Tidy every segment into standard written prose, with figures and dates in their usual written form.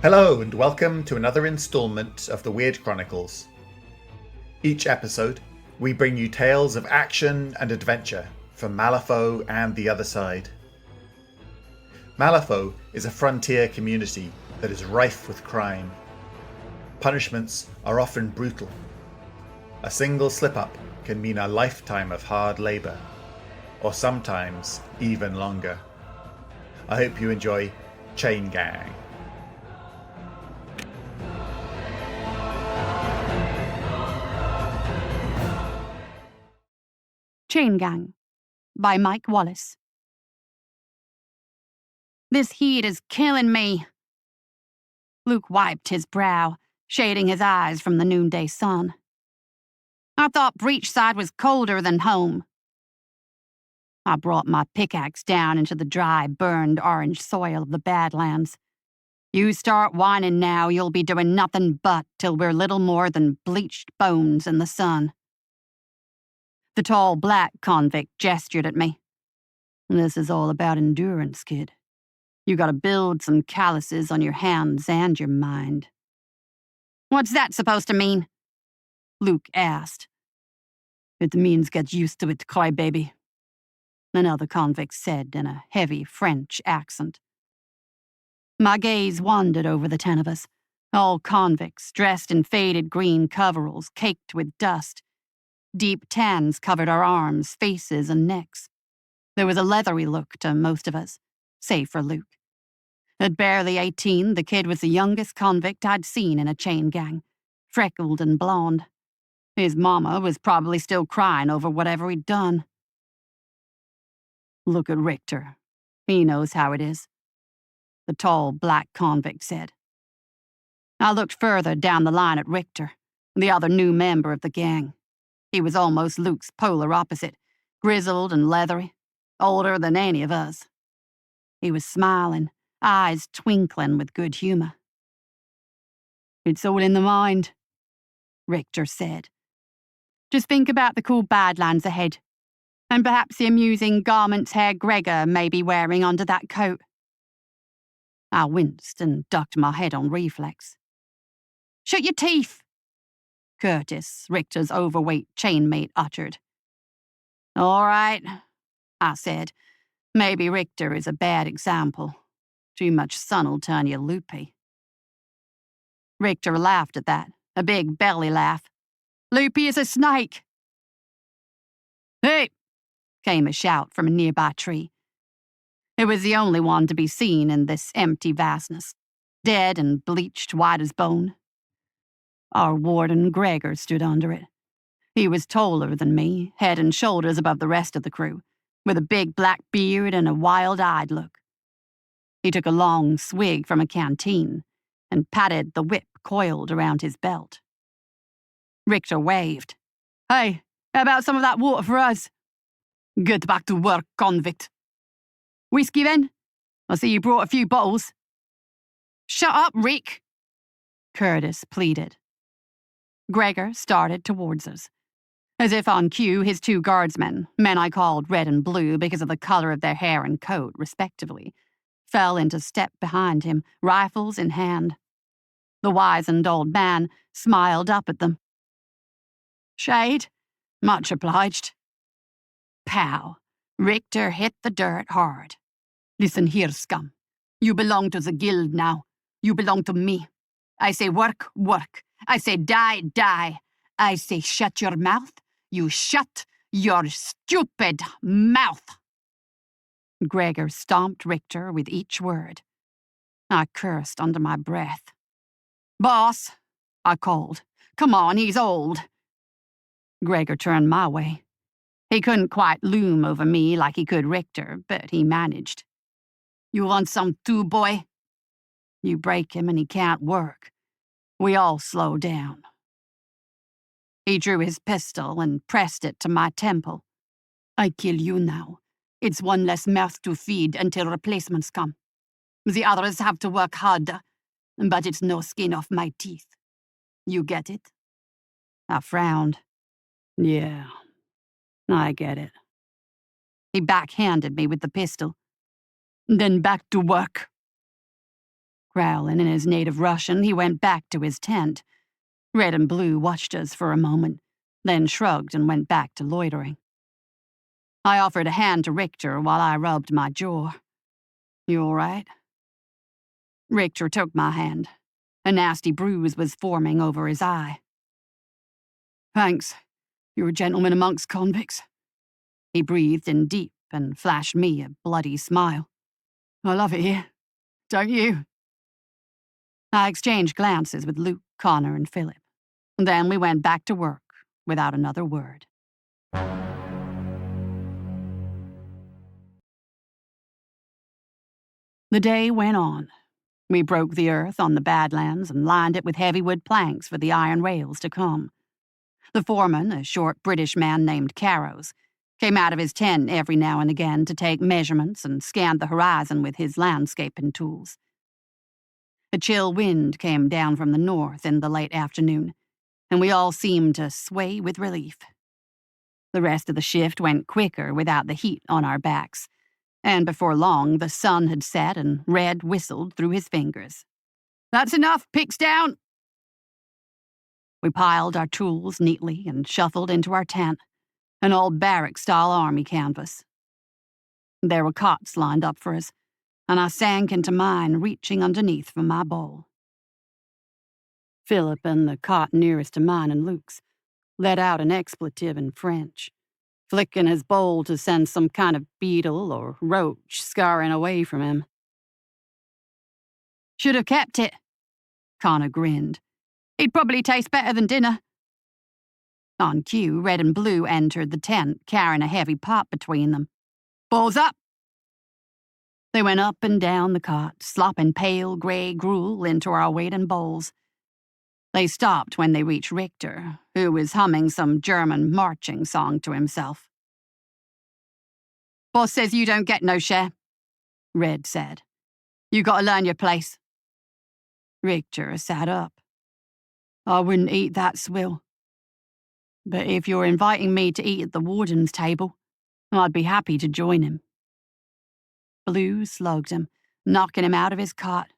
Hello and welcome to another installment of the Weird Chronicles. Each episode, we bring you tales of action and adventure from Malifaux and the other side. Malifaux is a frontier community that is rife with crime. Punishments are often brutal. A single slip-up can mean a lifetime of hard labour, or sometimes even longer. I hope you enjoy Chain Gang. Chain Gang by Mike Wallace. This heat is killing me. Luke wiped his brow, shading his eyes from the noonday sun. I thought Breachside was colder than home. I brought my pickaxe down into the dry, burned orange soil of the Badlands. You start whining now, you'll be doing nothing but till we're little more than bleached bones in the sun. The tall black convict gestured at me. This is all about endurance, kid. You gotta build some calluses on your hands and your mind. What's that supposed to mean? Luke asked. It means get used to it, crybaby, another convict said in a heavy French accent. My gaze wandered over the 10 of us, all convicts dressed in faded green coveralls caked with dust. Deep tans covered our arms, faces, and necks. There was a leathery look to most of us, save for Luke. At barely 18, the kid was the youngest convict I'd seen in a chain gang, freckled and blonde. His mama was probably still crying over whatever he'd done. Look at Richter. He knows how it is, the tall black convict said. I looked further down the line at Richter, the other new member of the gang. He was almost Luke's polar opposite, grizzled and leathery, older than any of us. He was smiling, eyes twinkling with good humor. It's all in the mind, Richter said. Just think about the cool Badlands ahead, and perhaps the amusing garments Herr Gregor may be wearing under that coat. I winced and ducked my head on reflex. Shut your teeth, Curtis, Richter's overweight chainmate, uttered. All right, I said. Maybe Richter is a bad example. Too much sun'll turn you loopy. Richter laughed at that, a big belly laugh. Loopy as a snake. Hey, came a shout from a nearby tree. It was the only one to be seen in this empty vastness, dead and bleached white as bone. Our warden Gregor stood under it. He was taller than me, head and shoulders above the rest of the crew, with a big black beard and a wild-eyed look. He took a long swig from a canteen and patted the whip coiled around his belt. Richter waved. Hey, how about some of that water for us? Get back to work, convict. Whiskey then? I see you brought a few bottles. Shut up, Rick, Curtis pleaded. Gregor started towards us. As if on cue, his 2 guardsmen, men I called red and blue because of the color of their hair and coat, respectively, fell into step behind him, rifles in hand. The wizened old man smiled up at them. Shade, much obliged. Pow! Richter hit the dirt hard. Listen here, scum. You belong to the guild now. You belong to me. I say work, work. I say die, die. I say shut your mouth. You shut your stupid mouth. Gregor stomped Richter with each word. I cursed under my breath. Boss, I called. Come on, he's old. Gregor turned my way. He couldn't quite loom over me like he could Richter, but he managed. You want some too, boy? You break him and he can't work. We all slow down. He drew his pistol and pressed it to my temple. I kill you now. It's one less mouth to feed until replacements come. The others have to work harder, but it's no skin off my teeth. You get it? I frowned. Yeah, I get it. He backhanded me with the pistol. Then back to work. Growling in his native Russian, he went back to his tent. Red and Blue watched us for a moment, then shrugged and went back to loitering. I offered a hand to Richter while I rubbed my jaw. "You all right?" Richter took my hand. A nasty bruise was forming over his eye. "Thanks. You're a gentleman amongst convicts." He breathed in deep and flashed me a bloody smile. "I love it here. Don't you?" I exchanged glances with Luke, Connor, and Philip. Then we went back to work without another word. The day went on. We broke the earth on the Badlands and lined it with heavy wood planks for the iron rails to come. The foreman, a short British man named Carrows, came out of his tent every now and again to take measurements and scan the horizon with his landscaping tools. A chill wind came down from the north in the late afternoon, and we all seemed to sway with relief. The rest of the shift went quicker without the heat on our backs, and before long the sun had set and Red whistled through his fingers. "That's enough, picks down!" We piled our tools neatly and shuffled into our tent, an old barrack-style army canvas. There were cots lined up for us, and I sank into mine, reaching underneath for my bowl. Philip and the cot nearest to mine and Luke's let out an expletive in French, flicking his bowl to send some kind of beetle or roach scurrying away from him. "Should have kept it," Connor grinned. "He'd probably taste better than dinner." On cue, Red and Blue entered the tent, carrying a heavy pot between them. "Balls up!" They went up and down the cot, slopping pale gray gruel into our waiting bowls. They stopped when they reached Richter, who was humming some German marching song to himself. "Boss says you don't get no share," Red said. "You gotta learn your place." Richter sat up. "I wouldn't eat that swill. But if you're inviting me to eat at the warden's table, I'd be happy to join him." Blue slugged him, knocking him out of his cot.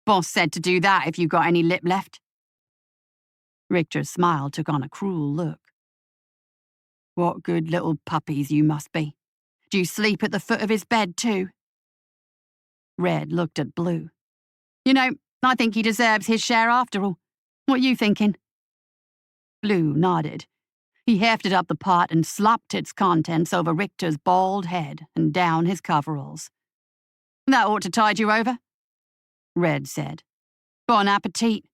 "Boss said to do that if you got any lip left." Richter's smile took on a cruel look. "What good little puppies you must be. Do you sleep at the foot of his bed too?" Red looked at Blue. "You know, I think he deserves his share after all. What you thinking?" Blue nodded. He hefted up the pot and slopped its contents over Richter's bald head and down his coveralls. "That ought to tide you over," Red said. "Bon appetit."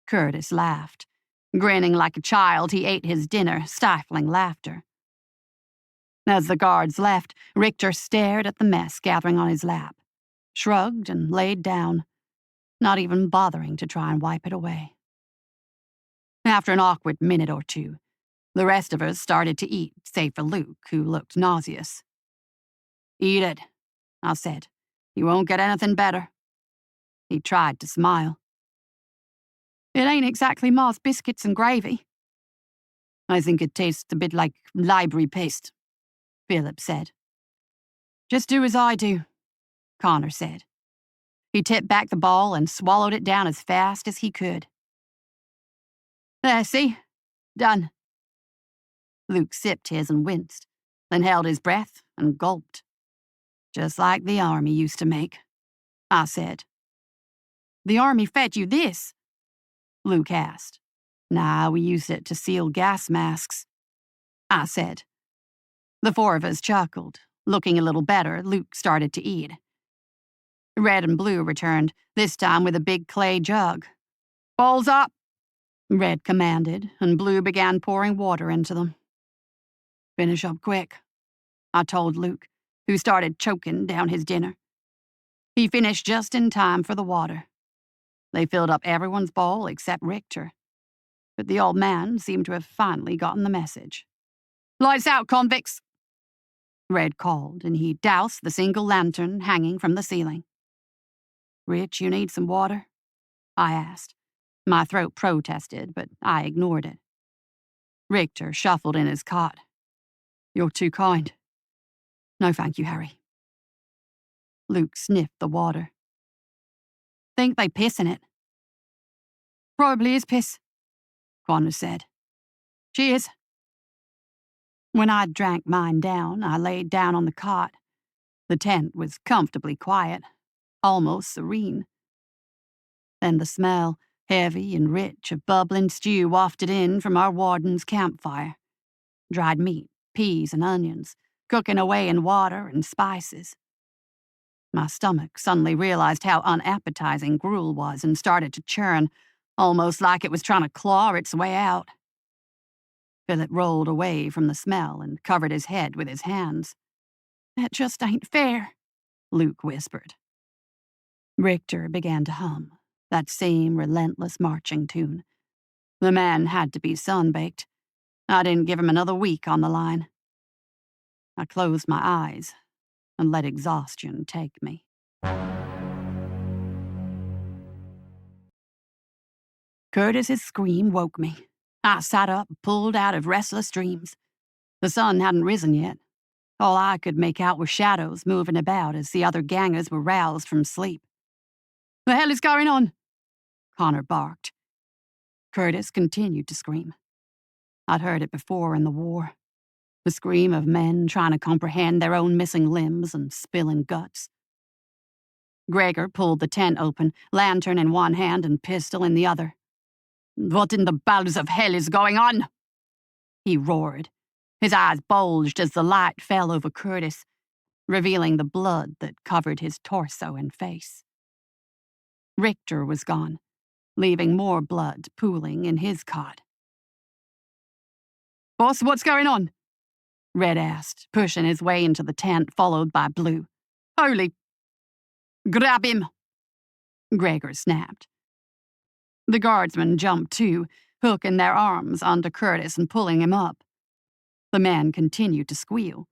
Curtis laughed. Grinning like a child, he ate his dinner, stifling laughter. As the guards left, Richter stared at the mess gathering on his lap, shrugged and laid down, not even bothering to try and wipe it away. After an awkward minute or two, the rest of us started to eat, save for Luke, who looked nauseous. "Eat it," I said. "You won't get anything better." He tried to smile. "It ain't exactly Ma's biscuits and gravy." "I think it tastes a bit like library paste," Philip said. "Just do as I do," Connor said. He tipped back the ball and swallowed it down as fast as he could. "There, see? Done." Luke sipped his and winced, then held his breath and gulped. "Just like the army used to make," I said. "The army fed you this?" Luke asked. "Nah, we used it to seal gas masks," I said. The four of us chuckled. Looking a little better, Luke started to eat. Red and Blue returned, this time with a big clay jug. "Bowls up," Red commanded, and Blue began pouring water into them. "Finish up quick," I told Luke, who started choking down his dinner. He finished just in time for the water. They filled up everyone's bowl except Richter. But the old man seemed to have finally gotten the message. "Lights out, convicts," Red called, and he doused the single lantern hanging from the ceiling. "Rich, you need some water?" I asked. My throat protested, but I ignored it. Richter shuffled in his cot. "You're too kind." "No, thank you, Harry." Luke sniffed the water. Think they piss in it. Probably is piss, Connor said. Cheers. When I'd drank mine down, I laid down on the cot. The tent was comfortably quiet, almost serene. Then the smell, heavy and rich, of bubbling stew wafted in from our warden's campfire. Dried meat, peas and onions, cooking away in water and spices. My stomach suddenly realized how unappetizing gruel was and started to churn, almost like it was trying to claw its way out. Philip rolled away from the smell and covered his head with his hands. That just ain't fair, Luke whispered. Richter began to hum, that same relentless marching tune. The man had to be sunbaked. I didn't give him another week on the line. I closed my eyes and let exhaustion take me. Curtis's scream woke me. I sat up, pulled out of restless dreams. The sun hadn't risen yet. All I could make out were shadows moving about as the other gangers were roused from sleep. "The hell is going on?" Connor barked. Curtis continued to scream. I'd heard it before in the war. The scream of men trying to comprehend their own missing limbs and spilling guts. Gregor pulled the tent open, lantern in one hand and pistol in the other. "What in the bowels of hell is going on?" he roared. His eyes bulged as the light fell over Curtis, revealing the blood that covered his torso and face. Richter was gone, leaving more blood pooling in his cot. "Boss, what's going on?" Red asked, pushing his way into the tent, followed by Blue. "Holy..." "Grab him!" Gregor snapped. The guardsmen jumped too, hooking their arms onto Curtis and pulling him up. The man continued to squeal,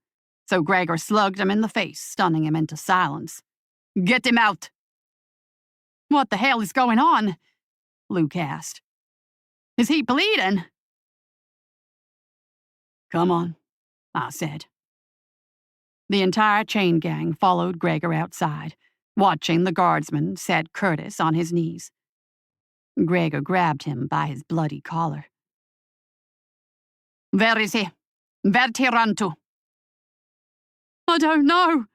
so Gregor slugged him in the face, stunning him into silence. "Get him out!" "What the hell is going on?" Luke asked. "Is he bleeding?" "Come on," I said. The entire chain gang followed Gregor outside, watching the guardsmen set Curtis on his knees. Gregor grabbed him by his bloody collar. "Where is he? Where'd he run to?" "I don't know,"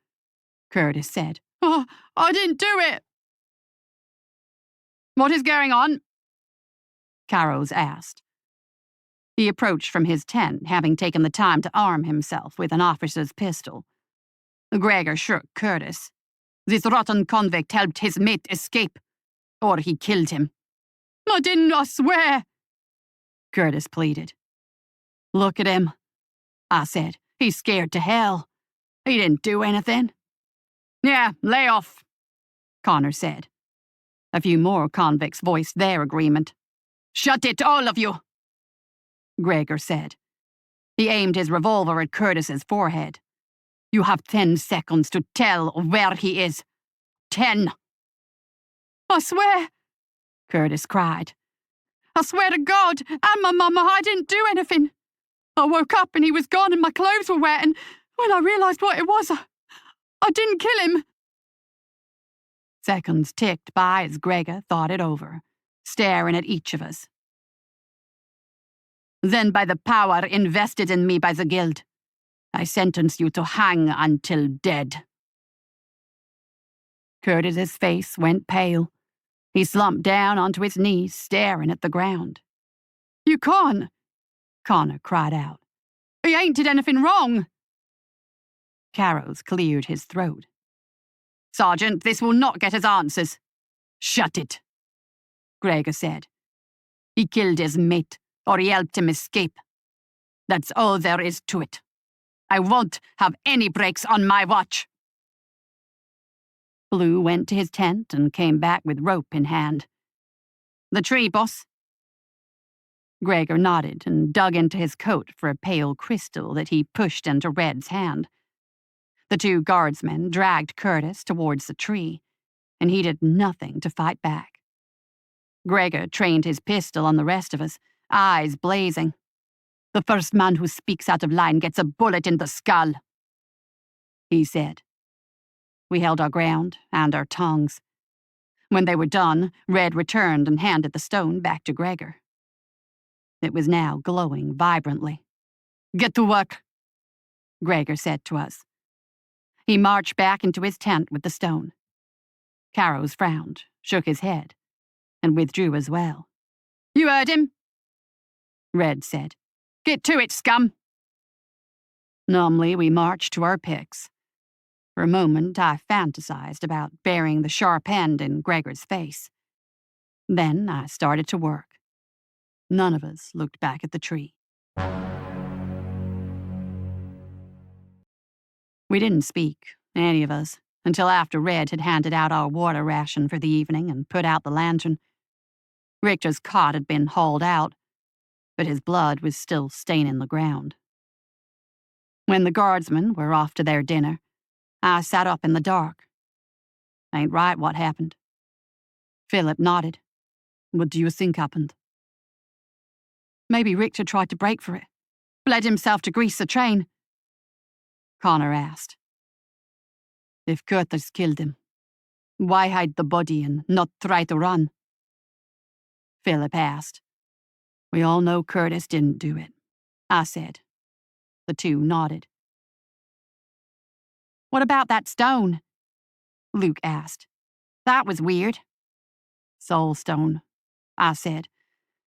Curtis said. "Oh, I didn't do it." "What is going on?" Carrows asked. He approached from his tent, having taken the time to arm himself with an officer's pistol. Gregor shook Curtis. "This rotten convict helped his mate escape, or he killed him." "I didn't, I swear," Curtis pleaded. "Look at him," I said. "He's scared to hell. He didn't do anything." "Yeah, lay off," Connor said. A few more convicts voiced their agreement. "Shut it, all of you," Gregor said. He aimed his revolver at Curtis's forehead. "You have 10 seconds to tell where he is. 10. "I swear," Curtis cried. "I swear to God and my mama, I didn't do anything. I woke up and he was gone and my clothes were wet, and when I realized what it was, I didn't kill him." Seconds ticked by as Gregor thought it over, staring at each of us. "Then by the power invested in me by the guild, I sentence you to hang until dead." Curtis's face went pale. He slumped down onto his knees, staring at the ground. "You can't," Connor cried out. "He ain't did anything wrong." Carrows cleared his throat. "Sergeant, this will not get us answers." "Shut it," Gregor said. "He killed his mate, or he helped him escape. That's all there is to it. I won't have any breaks on my watch." Blue went to his tent and came back with rope in hand. "The tree, boss." Gregor nodded and dug into his coat for a pale crystal that he pushed into Red's hand. The 2 guardsmen dragged Curtis towards the tree, and he did nothing to fight back. Gregor trained his pistol on the rest of us, eyes blazing. "The first man who speaks out of line gets a bullet in the skull," he said. We held our ground and our tongues. When they were done, Red returned and handed the stone back to Gregor. It was now glowing vibrantly. "Get to work," Gregor said to us. He marched back into his tent with the stone. Carrows frowned, shook his head, and withdrew as well. "You heard him," Red said. "Get to it, scum." Numbly, we marched to our picks. For a moment, I fantasized about burying the sharp end in Gregor's face. Then I started to work. None of us looked back at the tree. We didn't speak, any of us, until after Red had handed out our water ration for the evening and put out the lantern. Richter's cot had been hauled out, but his blood was still staining the ground. When the guardsmen were off to their dinner, I sat up in the dark. "Ain't right what happened." Philip nodded. "What do you think happened?" "Maybe Richter tried to break for it. Bled himself to grease the train," Connor asked. "If Curtis killed him, why hide the body and not try to run?" Philip asked. "We all know Curtis didn't do it," I said. The two nodded. "What about that stone?" Luke asked. "That was weird." "Soul stone," I said.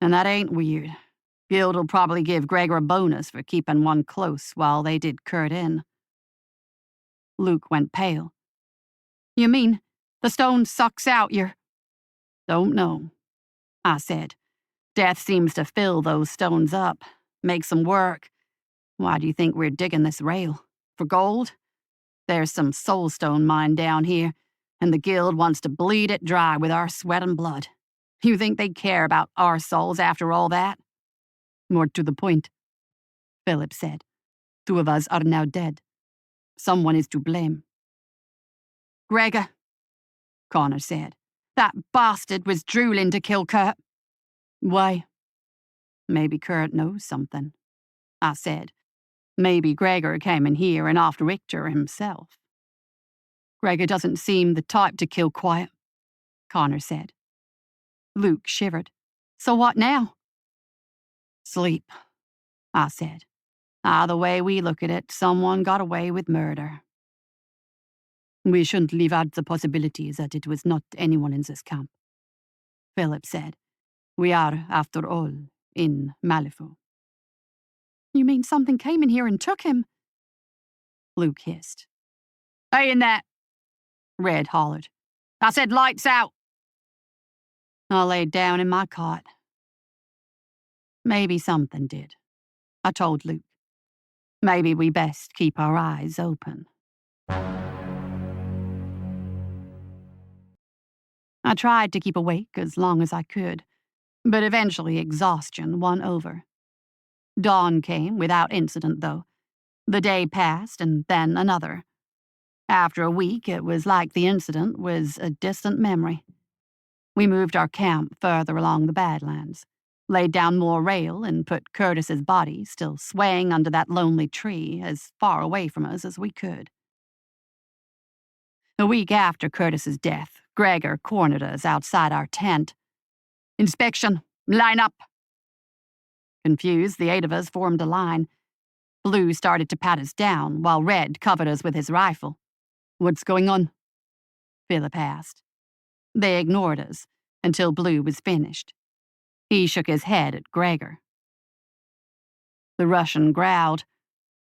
"And that ain't weird. Guild'll probably give Gregor a bonus for keeping one close while they did Kurt in." Luke went pale. "You mean the stone sucks out your—" "Don't know," I said. "Death seems to fill those stones up, makes them work. Why do you think we're digging this rail? For gold? There's some soulstone mine down here, and the guild wants to bleed it dry with our sweat and blood. You think they care about our souls after all that?" "More to the point," Philip said. "Two of us are now dead. Someone is to blame." "Gregor," Connor said. "That bastard was drooling to kill Kurt." "Why?" "Maybe Kurt knows something," I said. "Maybe Gregor came in here and after Richter himself." "Gregor doesn't seem the type to kill quiet," Connor said. Luke shivered. "So what now?" "Sleep," I said. "The way we look at it, someone got away with murder." "We shouldn't leave out the possibility that it was not anyone in this camp," Philip said. "We are, after all, in Malifaux." "You mean something came in here and took him?" Luke hissed. "Hey in there!" Red hollered. "I said lights out!" I laid down in my cot. "Maybe something did," I told Luke. "Maybe we best keep our eyes open." I tried to keep awake as long as I could, but eventually exhaustion won over. Dawn came without incident, though. The day passed, and then another. After a week, it was like the incident was a distant memory. We moved our camp further along the Badlands, laid down more rail, and put Curtis's body, still swaying under that lonely tree, as far away from us as we could. A week after Curtis's death, Gregor cornered us outside our tent. "Inspection! Line up!" Confused, the 8 of us formed a line. Blue started to pat us down, while Red covered us with his rifle. "What's going on?" Philip asked. They ignored us until Blue was finished. He shook his head at Gregor. The Russian growled.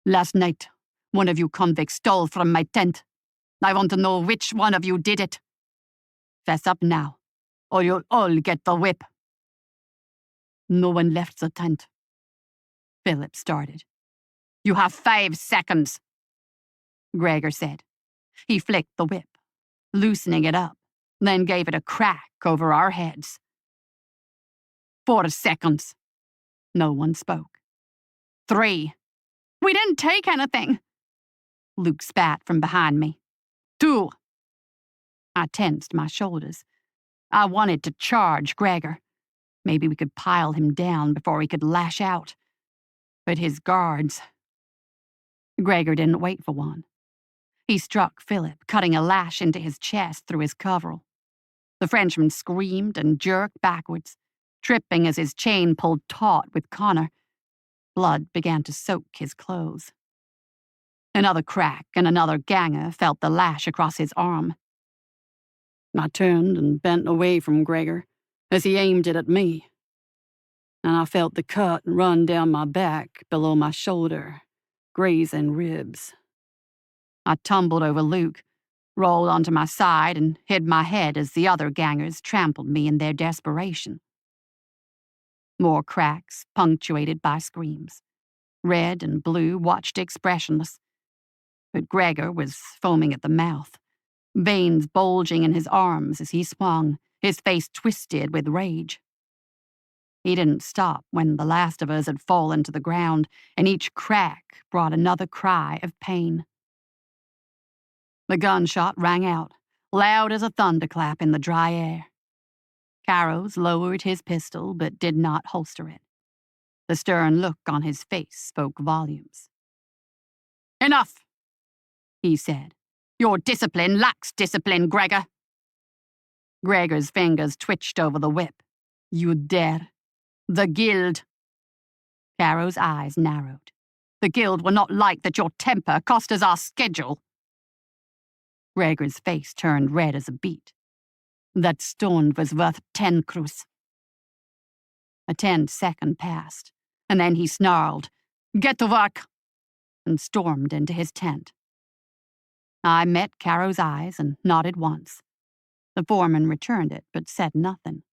"Last night, one of you convicts stole from my tent. I want to know which one of you did it. Fess up now, or you'll all get the whip." "No one left the tent," Philip started. "You have 5 seconds," Gregor said. He flicked the whip, loosening it up, then gave it a crack over our heads. 4 seconds. No one spoke. 3. "We didn't take anything," Luke spat from behind me. 2. I tensed my shoulders. I wanted to charge Gregor. Maybe we could pile him down before he could lash out. But his guards... Gregor didn't wait for one. He struck Philip, cutting a lash into his chest through his coverall. The Frenchman screamed and jerked backwards, tripping as his chain pulled taut with Connor. Blood began to soak his clothes. Another crack, and another ganger felt the lash across his arm. I turned and bent away from Gregor as he aimed it at me, and I felt the cut run down my back below my shoulder, grazing ribs. I tumbled over Luke, rolled onto my side, and hid my head as the other gangers trampled me in their desperation. More cracks, punctuated by screams. Red and Blue watched expressionless, but Gregor was foaming at the mouth, veins bulging in his arms as he swung, his face twisted with rage. He didn't stop when the last of us had fallen to the ground, and each crack brought another cry of pain. The gunshot rang out, loud as a thunderclap in the dry air. Carrows lowered his pistol but did not holster it. The stern look on his face spoke volumes. "Enough," he said. "Your discipline lacks discipline, Gregor." Gregor's fingers twitched over the whip. "You dare. The Guild." Carrow's eyes narrowed. "The Guild will not like that your temper cost us our schedule." Gregor's face turned red as a beet. "That stone was worth 10 krus." A 10-second passed, and then he snarled, "Get to work," and stormed into his tent. I met Carrow's eyes and nodded once. The foreman returned it, but said nothing.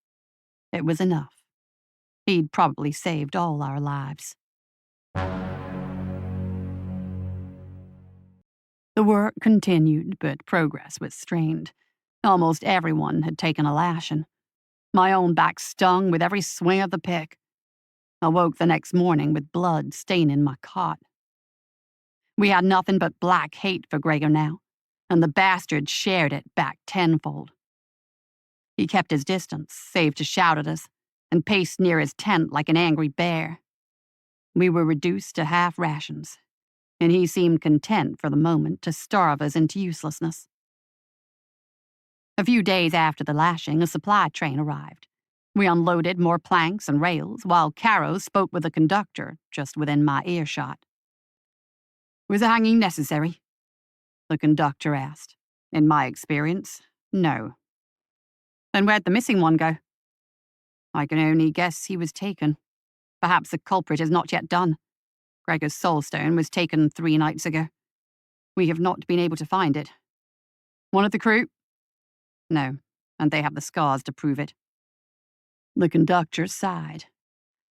It was enough. He'd probably saved all our lives. The work continued, but progress was strained. Almost everyone had taken a lashing. My own back stung with every swing of the pick. I woke the next morning with blood staining my cot. We had nothing but black hate for Gregor now, and the bastard shared it back tenfold. He kept his distance, save to shout at us, and paced near his tent like an angry bear. We were reduced to half rations, and he seemed content for the moment to starve us into uselessness. A few days after the lashing, a supply train arrived. We unloaded more planks and rails, while Carrow spoke with the conductor just within my earshot. "Was the hanging necessary?" the conductor asked. "In my experience, no." "Then where'd the missing one go?" "I can only guess he was taken. Perhaps the culprit is not yet done. Gregor's soulstone was taken 3 nights ago. We have not been able to find it." "One of the crew?" "No, and they have the scars to prove it." The conductor sighed.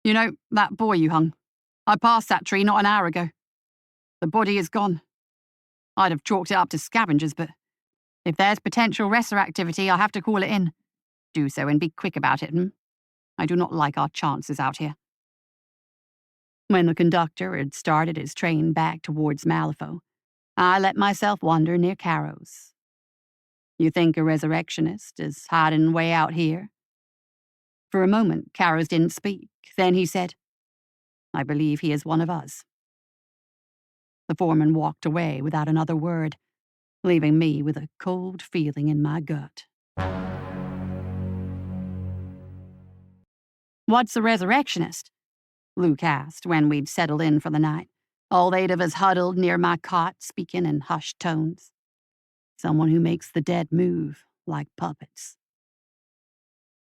"You know, that boy you hung? I passed that tree not an hour ago. The body is gone. I'd have chalked it up to scavengers, but if there's potential resurrectivity, I'll have to call it in. Do so and be quick about it, I do not like our chances out here." When the conductor had started his train back towards Malifaux, I let myself wander near Carrow's. "You think a resurrectionist is hiding way out here?" For a moment, Carrows didn't speak. Then he said, "I believe he is one of us." The foreman walked away without another word, leaving me with a cold feeling in my gut. "What's a resurrectionist?" Luke asked when we'd settled in for the night, all 8 of us huddled near my cot, speaking in hushed tones. "Someone who makes the dead move like puppets."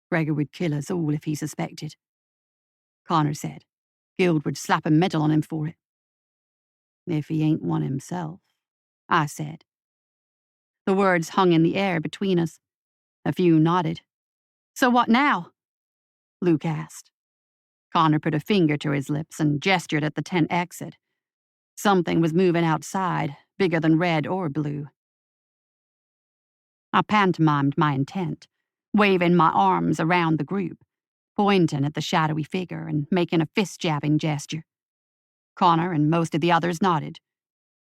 "Gregor would kill us all if he suspected," Connor said. "Guild would slap a medal on him for it." "If he ain't one himself," I said. The words hung in the air between us. A few nodded. "So what now?" Luke asked. Connor put a finger to his lips and gestured at the tent exit. Something was moving outside, bigger than Red or Blue. I pantomimed my intent, waving my arms around the group, pointing at the shadowy figure and making a fist-jabbing gesture. Connor and most of the others nodded,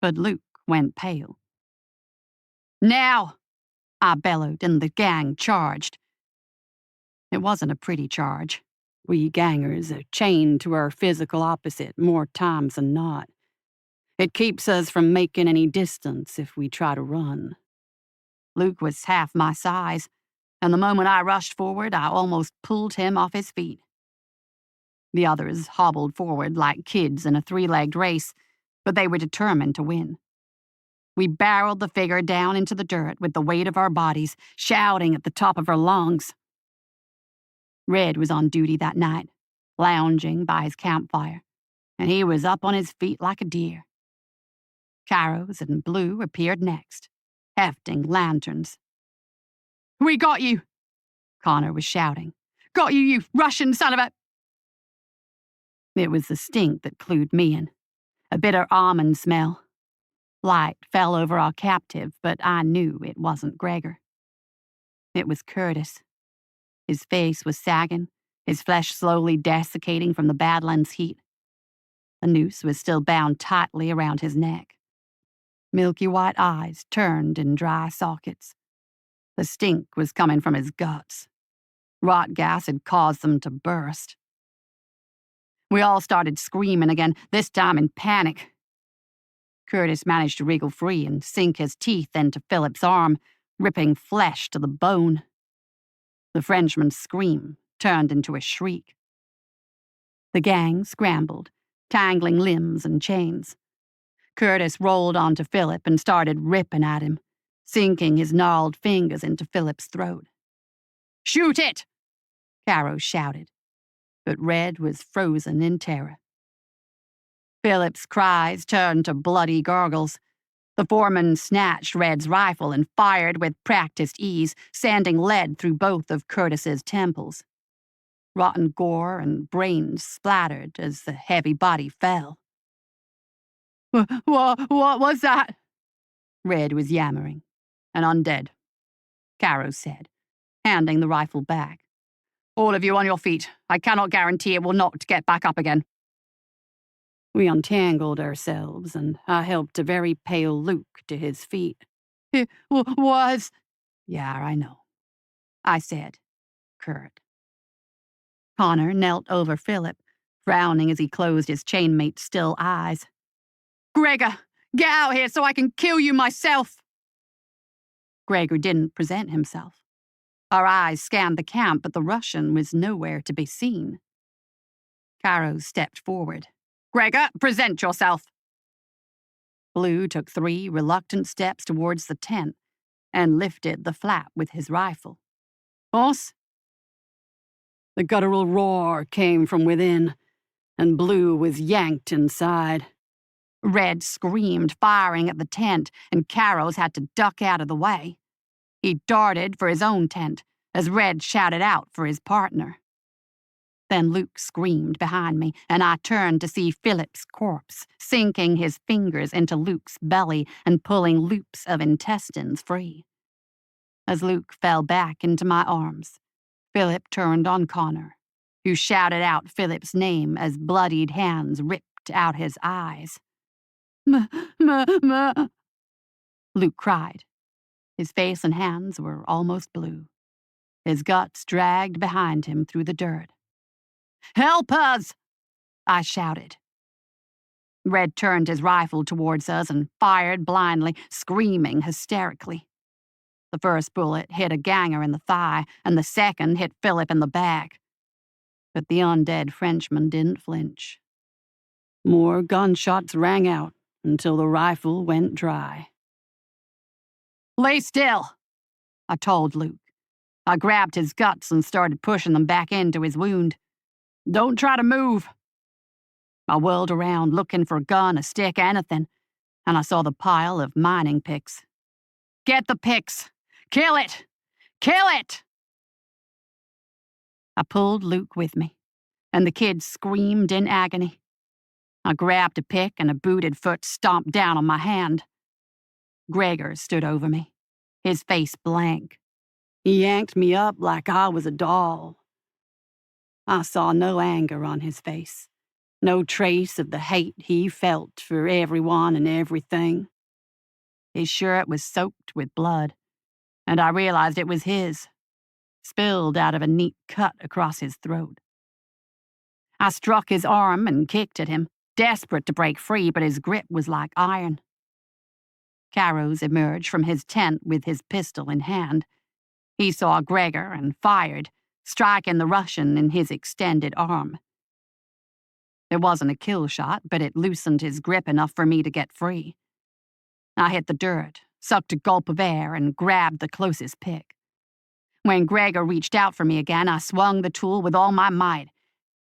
but Luke went pale. "Now!" I bellowed, and the gang charged. It wasn't a pretty charge. We gangers are chained to our physical opposite more times than not. It keeps us from making any distance if we try to run. Luke was half my size, and the moment I rushed forward, I almost pulled him off his feet. The others hobbled forward like kids in a three-legged race, but they were determined to win. We barreled the figure down into the dirt with the weight of our bodies, shouting at the top of our lungs. Red was on duty that night, lounging by his campfire, and he was up on his feet like a deer. Carrows and Blue appeared next, hefting lanterns. "We got you!" Connor was shouting. "Got you, you Russian son of a—" It was the stink that clued me in, a bitter almond smell. Light fell over our captive, but I knew it wasn't Gregor. It was Curtis. His face was sagging, his flesh slowly desiccating from the Badlands heat. The noose was still bound tightly around his neck. Milky white eyes turned in dry sockets. The stink was coming from his guts. Rot gas had caused them to burst. We all started screaming again, this time in panic. Curtis managed to wriggle free and sink his teeth into Philip's arm, ripping flesh to the bone. The Frenchman's scream turned into a shriek. The gang scrambled, tangling limbs and chains. Curtis rolled onto Philip and started ripping at him, sinking his gnarled fingers into Philip's throat. "Shoot it!" Carrow shouted, but Red was frozen in terror. Philip's cries turned to bloody gurgles. The foreman snatched Red's rifle and fired with practiced ease, sanding lead through both of Curtis's temples. Rotten gore and brains splattered as the heavy body fell. What was that?" Red was yammering. "An undead," Carrow said, handing the rifle back. "All of you on your feet. I cannot guarantee it will not get back up again." We untangled ourselves, and I helped a very pale Luke to his feet. "It was—" "Yeah, I know," I said, curt. Connor knelt over Philip, frowning as he closed his chainmate's still eyes. "Gregor, get out here so I can kill you myself!" Gregor didn't present himself. Our eyes scanned the camp, but the Russian was nowhere to be seen. Carrow stepped forward. "Gregor, present yourself!" Blue took 3 reluctant steps towards the tent and lifted the flap with his rifle. "Boss?" The guttural roar came from within, and Blue was yanked inside. Red screamed, firing at the tent, and Carrows had to duck out of the way. He darted for his own tent as Red shouted out for his partner. Then Luke screamed behind me, and I turned to see Philip's corpse, sinking his fingers into Luke's belly and pulling loops of intestines free. As Luke fell back into my arms, Philip turned on Connor, who shouted out Philip's name as bloodied hands ripped out his eyes. "Ma." Luke cried. His face and hands were almost blue. His guts dragged behind him through the dirt. "Help us!" I shouted. Red turned his rifle towards us and fired blindly, screaming hysterically. The first bullet hit a ganger in the thigh, and the second hit Philip in the back. But the undead Frenchman didn't flinch. More gunshots rang out until the rifle went dry. "Lay still," I told Luke. I grabbed his guts and started pushing them back into his wound. "Don't try to move." I whirled around looking for a gun, a stick, anything, and I saw the pile of mining picks. "Get the picks! Kill it! Kill it!" I pulled Luke with me, and the kid screamed in agony. I grabbed a pick and a booted foot stomped down on my hand. Gregor stood over me, his face blank. He yanked me up like I was a doll. I saw no anger on his face, no trace of the hate he felt for everyone and everything. His shirt was soaked with blood, and I realized it was his, spilled out of a neat cut across his throat. I struck his arm and kicked at him, desperate to break free, but his grip was like iron. Carrows emerged from his tent with his pistol in hand. He saw Gregor and fired, striking the Russian in his extended arm. It wasn't a kill shot, but it loosened his grip enough for me to get free. I hit the dirt, sucked a gulp of air, and grabbed the closest pick. When Gregor reached out for me again, I swung the tool with all my might,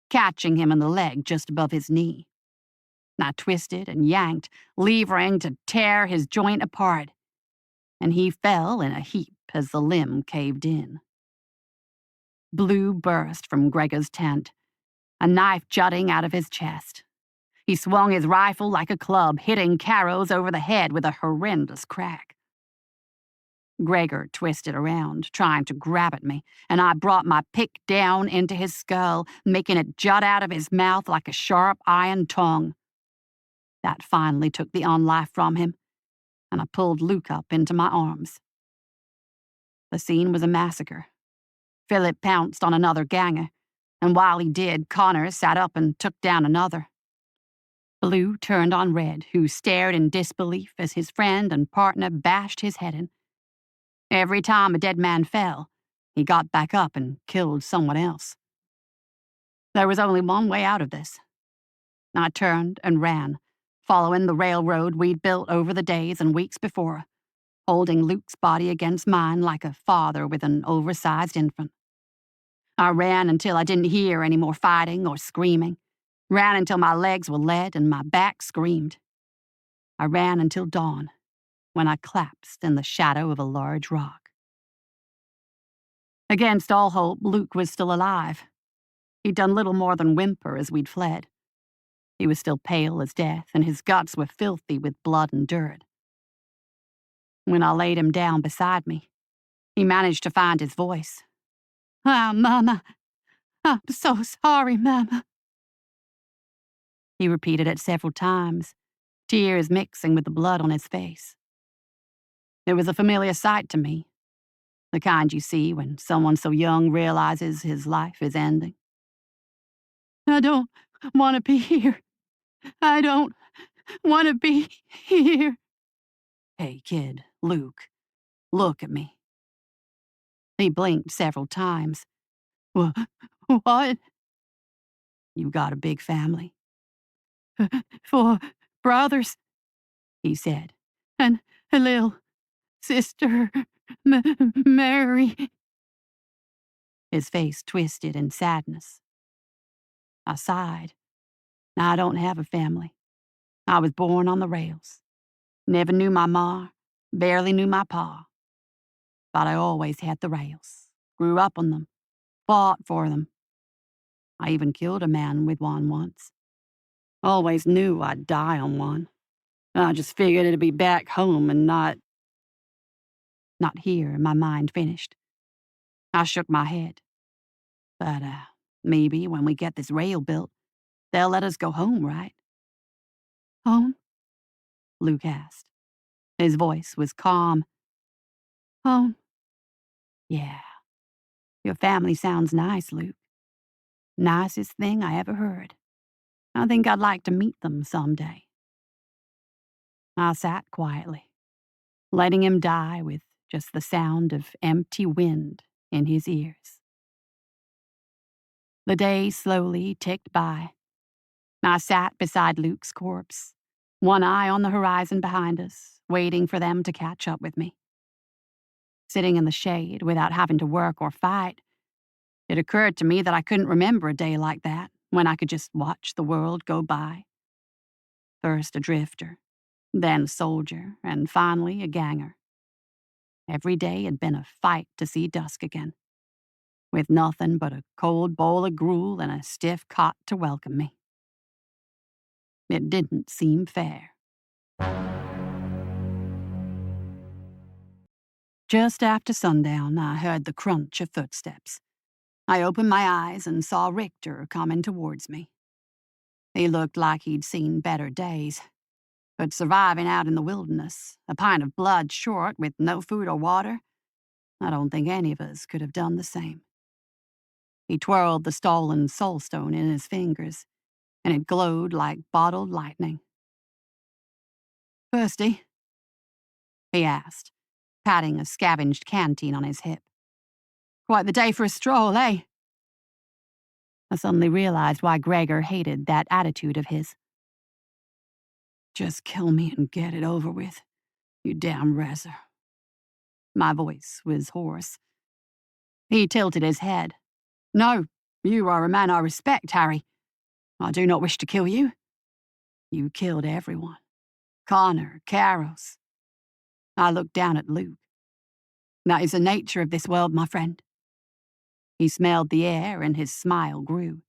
catching him in the leg just above his knee. I twisted and yanked, levering to tear his joint apart, and he fell in a heap as the limb caved in. Blue burst from Gregor's tent, a knife jutting out of his chest. He swung his rifle like a club, hitting Carrows over the head with a horrendous crack. Gregor twisted around, trying to grab at me, and I brought my pick down into his skull, making it jut out of his mouth like a sharp iron tongue. That finally took the on-life from him, and I pulled Luke up into my arms. The scene was a massacre. Philip pounced on another ganger, and while he did, Connor sat up and took down another. Blue turned on Red, who stared in disbelief as his friend and partner bashed his head in. Every time a dead man fell, he got back up and killed someone else. There was only one way out of this. I turned and ran, following the railroad we'd built over the days and weeks before, holding Luke's body against mine like a father with an oversized infant. I ran until I didn't hear any more fighting or screaming, ran until my legs were lead and my back screamed. I ran until dawn, when I collapsed in the shadow of a large rock. Against all hope, Luke was still alive. He'd done little more than whimper as we'd fled. He was still pale as death, and his guts were filthy with blood and dirt. When I laid him down beside me, he managed to find his voice. "Ah, Mama, I'm so sorry, Mama." He repeated it several times, tears mixing with the blood on his face. It was a familiar sight to me, the kind you see when someone so young realizes his life is ending. "I don't want to be here. I don't want to be here." "Hey, kid, Luke, look at me." He blinked several times. What?" "You got a big family." "4 brothers," he said, "and a little sister, Mary." His face twisted in sadness. I sighed. "I don't have a family. I was born on the rails. Never knew my ma, barely knew my pa. But I always had the rails, grew up on them, fought for them. I even killed a man with one once. Always knew I'd die on one. I just figured it'd be back home and not here," my mind finished. I shook my head. "But, maybe when we get this rail built, they'll let us go home, right?" "Home?" Luke asked. His voice was calm. "Home? Yeah. Your family sounds nice, Luke. Nicest thing I ever heard. I think I'd like to meet them someday." I sat quietly, letting him die with just the sound of empty wind in his ears. The day slowly ticked by. I sat beside Luke's corpse, one eye on the horizon behind us, waiting for them to catch up with me. Sitting in the shade without having to work or fight, it occurred to me that I couldn't remember a day like that, when I could just watch the world go by. First a drifter, then a soldier, and finally a ganger. Every day had been a fight to see dusk again, with nothing but a cold bowl of gruel and a stiff cot to welcome me. It didn't seem fair. Just after sundown, I heard the crunch of footsteps. I opened my eyes and saw Richter coming towards me. He looked like he'd seen better days, but surviving out in the wilderness, a pint of blood short with no food or water, I don't think any of us could have done the same. He twirled the stolen soulstone in his fingers, and it glowed like bottled lightning. "Thirsty?" he asked, patting a scavenged canteen on his hip. "Quite the day for a stroll, eh?" I suddenly realized why Gregor hated that attitude of his. "Just kill me and get it over with, you damn razor." My voice was hoarse. He tilted his head. "No, you are a man I respect, Harry. I do not wish to kill you. You killed everyone. Connor, Carros." I looked down at Luke. "That is the nature of this world, my friend." He smelled the air and his smile grew.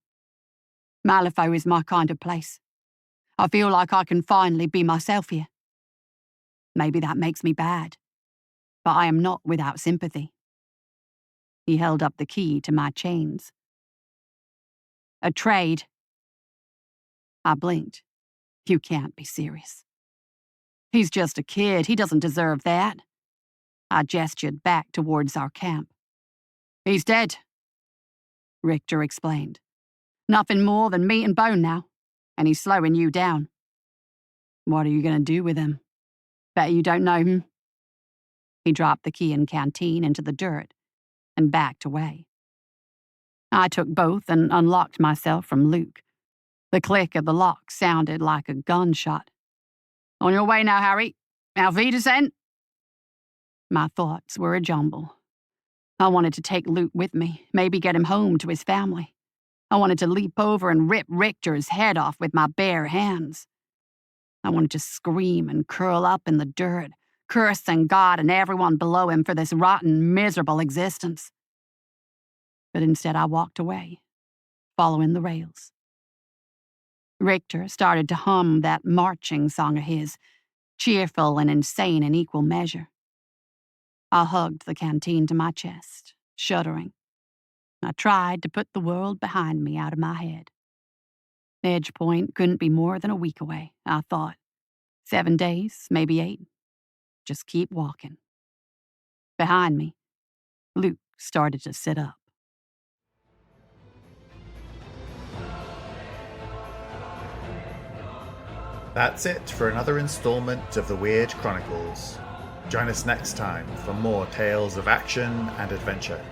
"Malifaux is my kind of place. I feel like I can finally be myself here. Maybe that makes me bad, but I am not without sympathy." He held up the key to my chains. "A trade." I blinked. "You can't be serious." "He's just a kid. He doesn't deserve that." I gestured back towards our camp. "He's dead," Richter explained. "Nothing more than meat and bone now, and he's slowing you down." "What are you going to do with him? Bet you don't know him." He dropped the key and canteen into the dirt and backed away. I took both and unlocked myself from Luke. The click of the lock sounded like a gunshot. "On your way now, Harry. Auf Wiedersehen." My thoughts were a jumble. I wanted to take Luke with me, maybe get him home to his family. I wanted to leap over and rip Richter's head off with my bare hands. I wanted to scream and curl up in the dirt, cursing God and everyone below him for this rotten, miserable existence. But instead I walked away, following the rails. Richter started to hum that marching song of his, cheerful and insane in equal measure. I hugged the canteen to my chest, shuddering. I tried to put the world behind me out of my head. Edge Point couldn't be more than a week away, I thought. 7 days, maybe 8. Just keep walking. Behind me, Luke started to sit up. That's it for another installment of the Weird Chronicles. Join us next time for more tales of action and adventure.